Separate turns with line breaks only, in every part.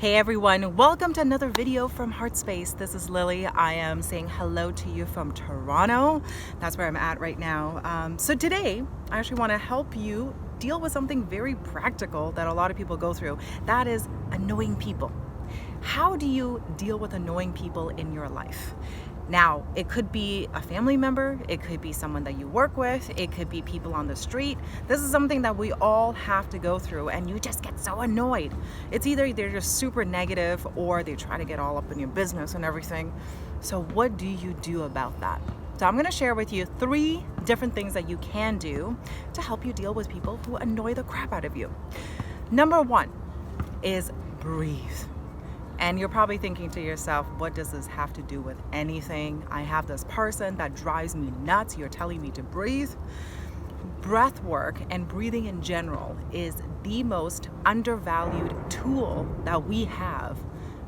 Hey everyone, welcome to another video from HeartSpace. This is Lily. I am saying hello to you from Toronto. That's where I'm at right now. So today, I actually want to help you deal with something very practical that a lot of people go through. That is annoying people. How do you deal with annoying people in your life? Now, it could be a family member, it could be someone that you work with, it could be people on the street. This is something that we all have to go through, and you just get so annoyed. It's either they're just super negative or they try to get all up in your business and everything. So what do you do about that? So I'm gonna share with you 3 different things that you can do to help you deal with people who annoy the crap out of you. Number 1 is breathe. And you're probably thinking to yourself, what does this have to do with anything? I have this person that drives me nuts. You're telling me to breathe? Breath work and breathing in general is the most undervalued tool that we have.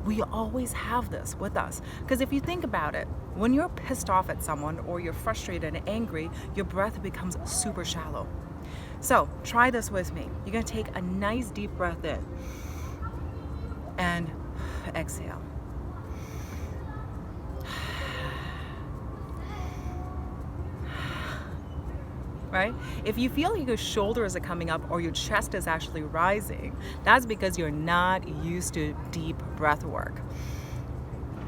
We always have this with us. Because if you think about it, when you're pissed off at someone or you're frustrated and angry, your breath becomes super shallow. So try this with me. You're gonna take a nice deep breath in and exhale. Right? If you feel like your shoulders are coming up or your chest is actually rising, that's because you're not used to deep breath work.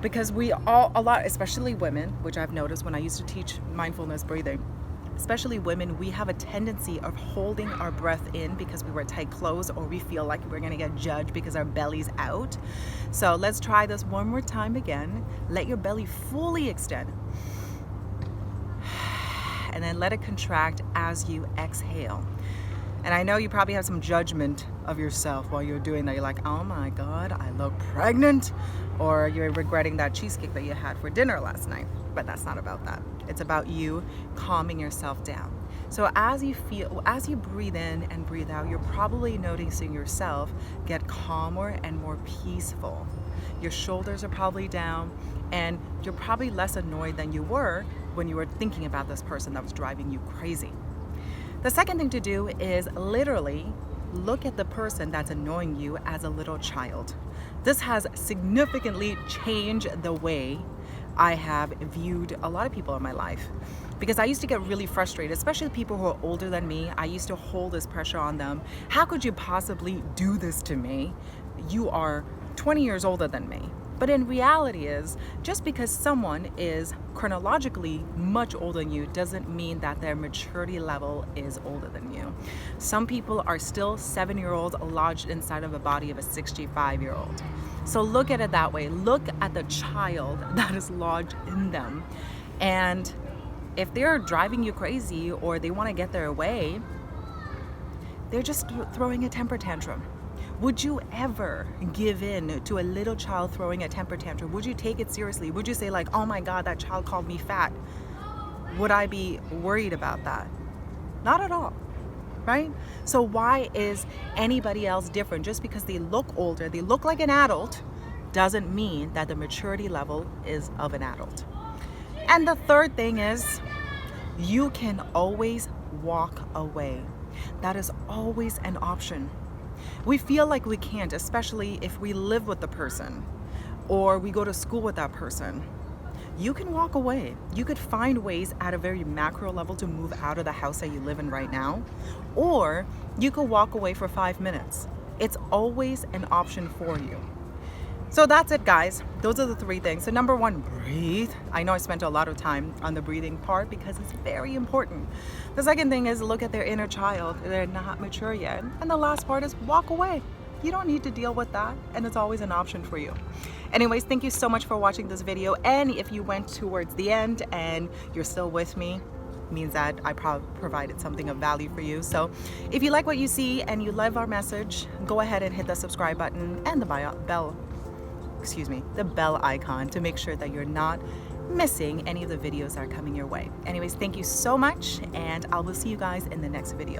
Because we all, a lot, especially women, which I've noticed when I used to teach mindfulness breathing, especially women, we have a tendency of holding our breath in because we wear tight clothes or we feel like we're gonna get judged because our belly's out. So let's try this one more time again. Let your belly fully extend. And then let it contract as you exhale. And I know you probably have some judgment of yourself while you're doing that. You're like, oh my God, I look pregnant. Or you're regretting that cheesecake that you had for dinner last night. But that's not about that. It's about you calming yourself down. So as you breathe in and breathe out, you're probably noticing yourself get calmer and more peaceful. Your shoulders are probably down and you're probably less annoyed than you were when you were thinking about this person that was driving you crazy. The second thing to do is literally look at the person that's annoying you as a little child. This has significantly changed the way I have viewed a lot of people in my life, because I used to get really frustrated, especially people who are older than me. I used to hold this pressure on them. How could you possibly do this to me? You are 20 years older than me. But in reality is, just because someone is chronologically much older than you doesn't mean that their maturity level is older than you. Some people are still 7-year-olds lodged inside of a body of a 65-year-old. So look at it that way. Look at the child that is lodged in them. And if they're driving you crazy or they want to get their way, they're just throwing a temper tantrum. Would you ever give in to a little child throwing a temper tantrum? Would you take it seriously? Would you say like, oh my God, that child called me fat? Would I be worried about that? Not at all, right? So why is anybody else different? Just because they look older, they look like an adult, doesn't mean that the maturity level is of an adult. And the third thing is, you can always walk away. That is always an option. We feel like we can't, especially if we live with the person or we go to school with that person. You can walk away. You could find ways at a very macro level to move out of the house that you live in right now, or you could walk away for 5 minutes. It's always an option for you. So that's it, guys. Those are the 3 things. So number 1, breathe. I know I spent a lot of time on the breathing part because it's very important. The second thing is look at their inner child. They're not mature yet. And the last part is walk away. You don't need to deal with that, and it's always an option for you. Anyways, thank you so much for watching this video. And if you went towards the end and you're still with me, means that I provided something of value for you. So if you like what you see and you love our message, go ahead and hit the subscribe button and the bell icon to make sure that you're not missing any of the videos that are coming your way. Anyways, thank you so much, and I will see you guys in the next video.